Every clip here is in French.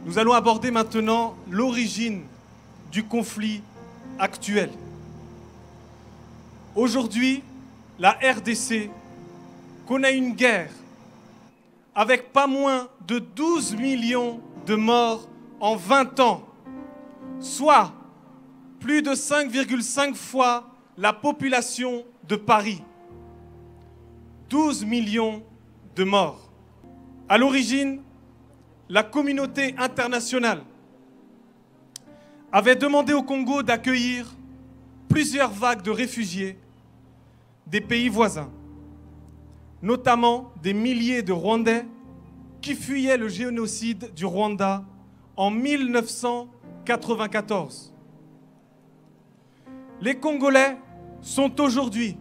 Nous allons aborder maintenant l'origine du conflit actuel. Aujourd'hui, la RDC connaît une guerre avec pas moins de 12 millions de morts en 20 ans, soit plus de 5,5 fois la population de Paris. 12 millions de morts. À l'origine, la communauté internationale avait demandé au Congo d'accueillir plusieurs vagues de réfugiés des pays voisins, notamment des milliers de Rwandais qui fuyaient le génocide du Rwanda en 1994. Les Congolais sont aujourd'hui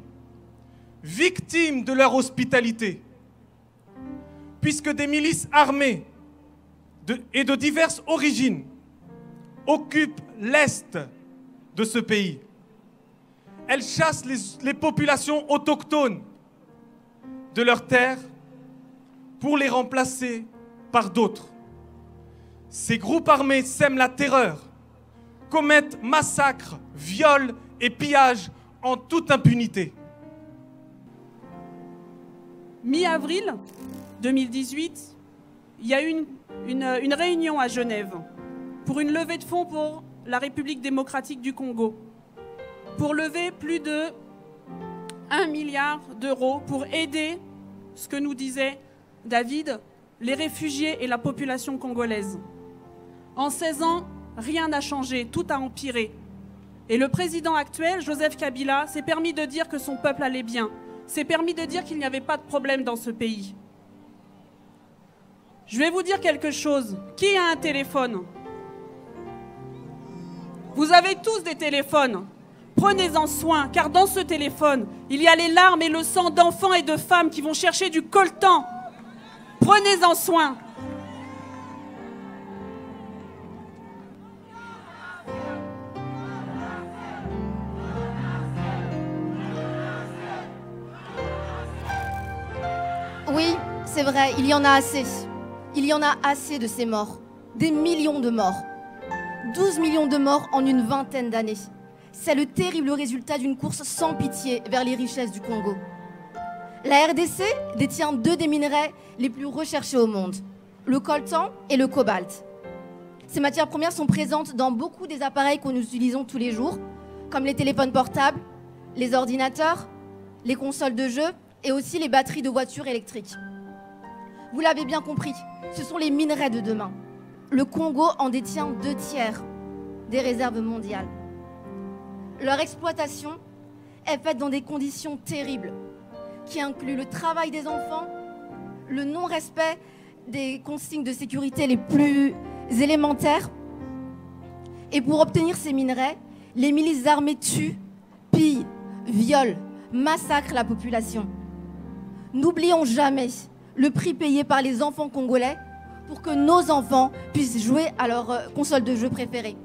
victimes de leur hospitalité, puisque des milices armées et de diverses origines occupent l'est de ce pays. Elles chassent les populations autochtones de leurs terres pour les remplacer par d'autres. Ces groupes armés sèment la terreur, commettent massacres, viols et pillages en toute impunité. Mi-avril 2018, il y a eu une réunion à Genève pour une levée de fonds pour la République démocratique du Congo, pour lever plus de 1 milliard d'euros pour aider, ce que nous disait David, les réfugiés et la population congolaise. En 16 ans, rien n'a changé, tout a empiré. Et le président actuel, Joseph Kabila, s'est permis de dire que son peuple allait bien, s'est permis de dire qu'il n'y avait pas de problème dans ce pays. Je vais vous dire quelque chose. Qui a un téléphone? Vous avez tous des téléphones. Prenez-en soin, car dans ce téléphone, il y a les larmes et le sang d'enfants et de femmes qui vont chercher du coltan. Prenez-en soin. Oui, c'est vrai, il y en a assez. Il y en a assez de ces morts. Des millions de morts. 12 millions de morts en une vingtaine d'années. C'est le terrible résultat d'une course sans pitié vers les richesses du Congo. La RDC détient 2 des minerais les plus recherchés au monde, le coltan et le cobalt. Ces matières premières sont présentes dans beaucoup des appareils que nous utilisons tous les jours, comme les téléphones portables, les ordinateurs, les consoles de jeux et aussi les batteries de voitures électriques. Vous l'avez bien compris, ce sont les minerais de demain. Le Congo en détient 2/3 des réserves mondiales. Leur exploitation est faite dans des conditions terribles, qui incluent le travail des enfants, le non-respect des consignes de sécurité les plus élémentaires. Et pour obtenir ces minerais, les milices armées tuent, pillent, violent, massacrent la population. N'oublions jamais le prix payé par les enfants congolais pour que nos enfants puissent jouer à leur console de jeu préférée.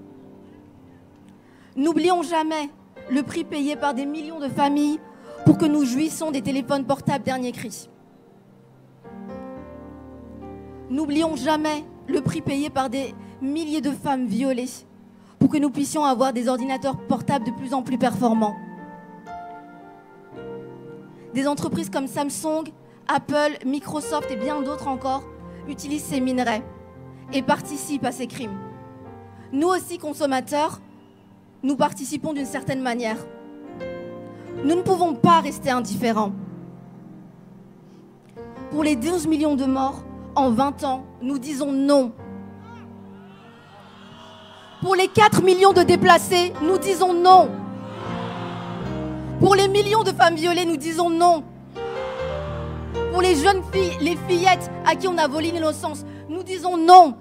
N'oublions jamais le prix payé par des millions de familles pour que nous jouissions des téléphones portables dernier cri. N'oublions jamais le prix payé par des milliers de femmes violées pour que nous puissions avoir des ordinateurs portables de plus en plus performants. Des entreprises comme Samsung, Apple, Microsoft et bien d'autres encore utilisent ces minerais et participent à ces crimes. Nous aussi, consommateurs, nous participons d'une certaine manière. Nous ne pouvons pas rester indifférents. Pour les 12 millions de morts en 20 ans, nous disons non. Pour les 4 millions de déplacés, nous disons non. Pour les millions de femmes violées, nous disons non. Pour les jeunes filles, les fillettes à qui on a volé l'innocence, nous disons non.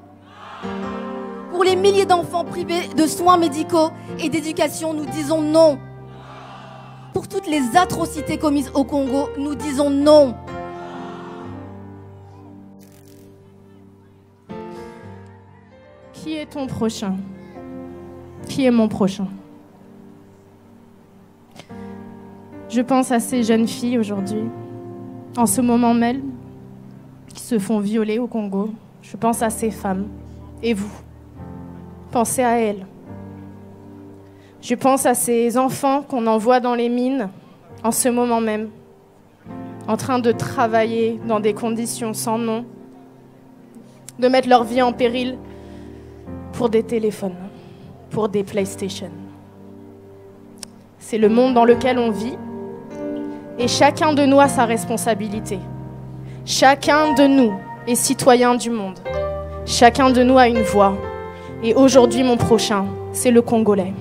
Pour les milliers d'enfants privés de soins médicaux et d'éducation, nous disons non. Pour toutes les atrocités commises au Congo, nous disons non. Qui est ton prochain? Qui est mon prochain? Je pense à ces jeunes filles aujourd'hui, en ce moment même, qui se font violer au Congo. Je pense à ces femmes Et vous, pensez à elles. Je pense à ces enfants qu'on envoie dans les mines en ce moment même, en train de travailler dans des conditions sans nom, de mettre leur vie en péril pour des téléphones, pour des PlayStation. C'est le monde dans lequel on vit et chacun de nous a sa responsabilité. Chacun de nous est citoyen du monde. Chacun de nous a une voix. Et aujourd'hui, mon prochain, c'est le Congolais.